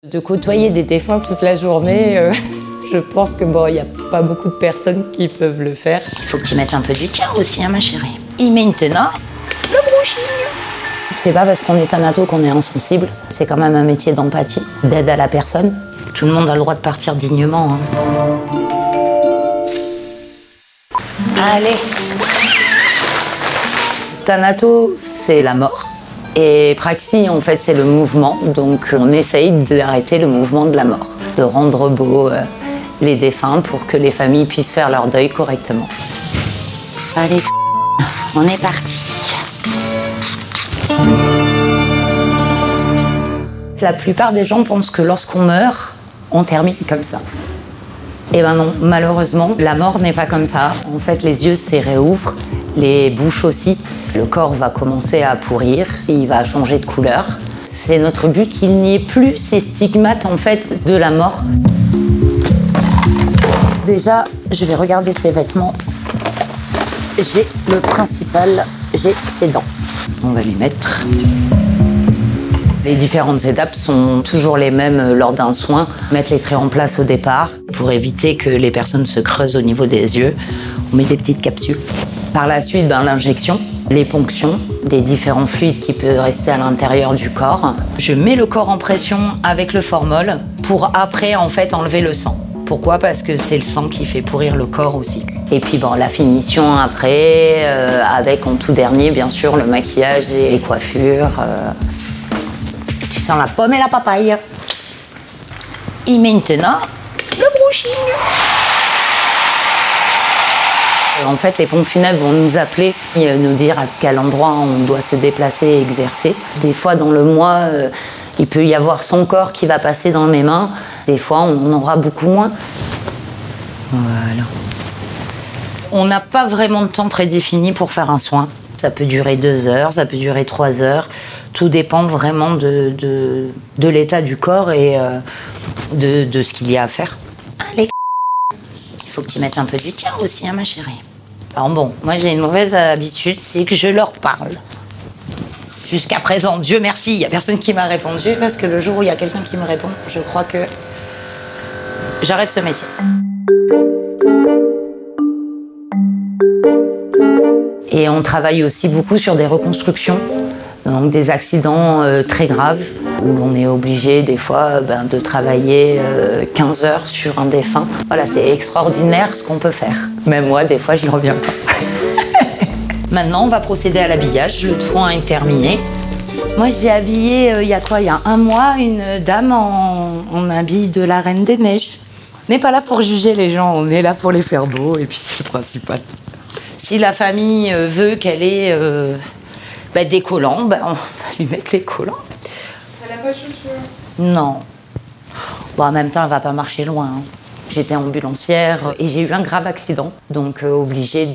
De côtoyer des défunts toute la journée, je pense que bon, il n'y a pas beaucoup de personnes qui peuvent le faire. Il faut que tu mettes un peu du tien aussi, hein, ma chérie. Et maintenant, le brushing. C'est pas parce qu'on est thanato qu'on est insensible. C'est quand même un métier d'empathie, d'aide à la personne. Tout le monde a le droit de partir dignement. Hein. Allez. Thanato, c'est la mort. Et praxi, en fait, c'est le mouvement. Donc, on essaye d'arrêter le mouvement de la mort, de rendre beau les défunts pour que les familles puissent faire leur deuil correctement. Allez, on est parti. La plupart des gens pensent que lorsqu'on meurt, on termine comme ça. Eh ben non, malheureusement, la mort n'est pas comme ça. En fait, les yeux se réouvrent, les bouches aussi. Le corps va commencer à pourrir, il va changer de couleur. C'est notre but qu'il n'y ait plus ces stigmates en fait de la mort. Déjà, je vais regarder ses vêtements. J'ai le principal, j'ai ses dents. On va lui mettre. Les différentes étapes sont toujours les mêmes lors d'un soin. Mettre les traits en place au départ pour éviter que les personnes se creusent au niveau des yeux. On met des petites capsules. Par la suite, l'injection, les ponctions, des différents fluides qui peuvent rester à l'intérieur du corps. Je mets le corps en pression avec le formol pour après en fait enlever le sang. Pourquoi? Parce que c'est le sang qui fait pourrir le corps aussi. Et puis bon, la finition après, avec en tout dernier bien sûr le maquillage et les coiffures. Tu sens la pomme et la papaye. Et maintenant, le brushing. En fait, les pompes funèbres vont nous appeler, nous dire à quel endroit on doit se déplacer et exercer. Des fois, dans le mois, il peut y avoir son corps qui va passer dans mes mains. Des fois, on en aura beaucoup moins. Voilà. On n'a pas vraiment de temps prédéfini pour faire un soin. Ça peut durer 2 heures, ça peut durer 3 heures. Tout dépend vraiment de l'état du corps et de ce qu'il y a à faire. Allez, il faut que tu mettes un peu du tien aussi, hein, ma chérie. Alors bon, moi j'ai une mauvaise habitude, c'est que je leur parle. Jusqu'à présent, Dieu merci, il n'y a personne qui m'a répondu, parce que le jour où il y a quelqu'un qui me répond, je crois que j'arrête ce métier. Et on travaille aussi beaucoup sur des reconstructions, donc des accidents très graves, où on est obligé des fois de travailler 15 heures sur un défunt. Voilà, c'est extraordinaire ce qu'on peut faire. Même moi, des fois, j'y reviens pas. Maintenant, on va procéder à l'habillage. Le soin est terminé. Moi, j'ai habillé, il y a 1 mois, une dame en habit de la Reine des Neiges. On n'est pas là pour juger les gens, on est là pour les faire beaux, et puis c'est le principal. Si la famille veut qu'elle ait des collants, on va lui mettre les collants. Elle n'a pas de chaussures? Non. Bon, en même temps, elle va pas marcher loin. Hein. J'étais ambulancière et j'ai eu un grave accident, donc obligée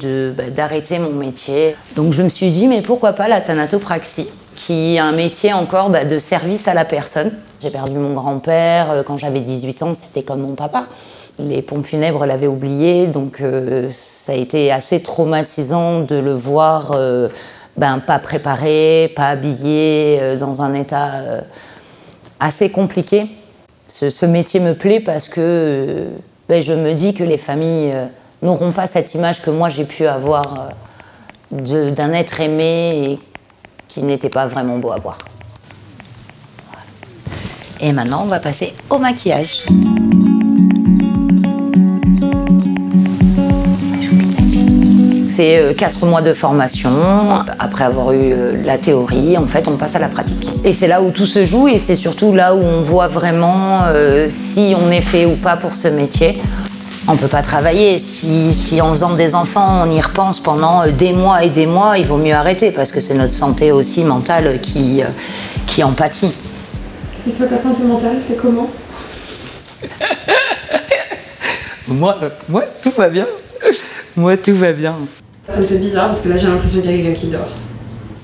d'arrêter mon métier. Donc je me suis dit, mais pourquoi pas la thanatopraxie, qui est un métier encore de service à la personne. J'ai perdu mon grand-père quand j'avais 18 ans, c'était comme mon papa. Les pompes funèbres l'avaient oublié, donc ça a été assez traumatisant de le voir pas préparé, pas habillé, dans un état assez compliqué. Ce métier me plaît parce que je me dis que les familles n'auront pas cette image que moi j'ai pu avoir d'un être aimé et qui n'était pas vraiment beau à voir. Voilà. Et maintenant, on va passer au maquillage. C'est 4 mois de formation. Après avoir eu la théorie, en fait, on passe à la pratique. Et c'est là où tout se joue et c'est surtout là où on voit vraiment si on est fait ou pas pour ce métier. On ne peut pas travailler. Si en faisant des enfants, on y repense pendant des mois et des mois, il vaut mieux arrêter parce que c'est notre santé aussi mentale qui en pâtit. Et toi, ta santé mentale, c'est comment? Moi, tout va bien. Moi, tout va bien. Ça me fait bizarre parce que là, j'ai l'impression qu'il y a quelqu'un qui dort.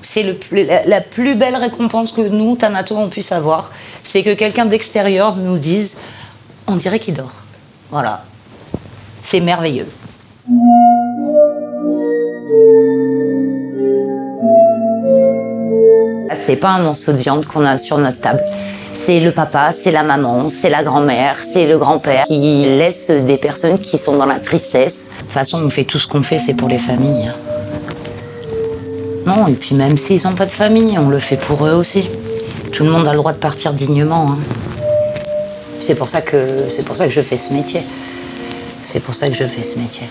C'est la plus belle récompense que nous, Thanato, on puisse avoir. C'est que quelqu'un d'extérieur nous dise « on dirait qu'il dort ». Voilà. C'est merveilleux. C'est pas un morceau de viande qu'on a sur notre table. C'est le papa, c'est la maman, c'est la grand-mère, c'est le grand-père qui laissent des personnes qui sont dans la tristesse. De toute façon, on fait tout ce qu'on fait, c'est pour les familles. Non, et puis même s'ils n'ont pas de famille, on le fait pour eux aussi. Tout le monde a le droit de partir dignement. C'est pour ça que je fais ce métier. C'est pour ça que je fais ce métier.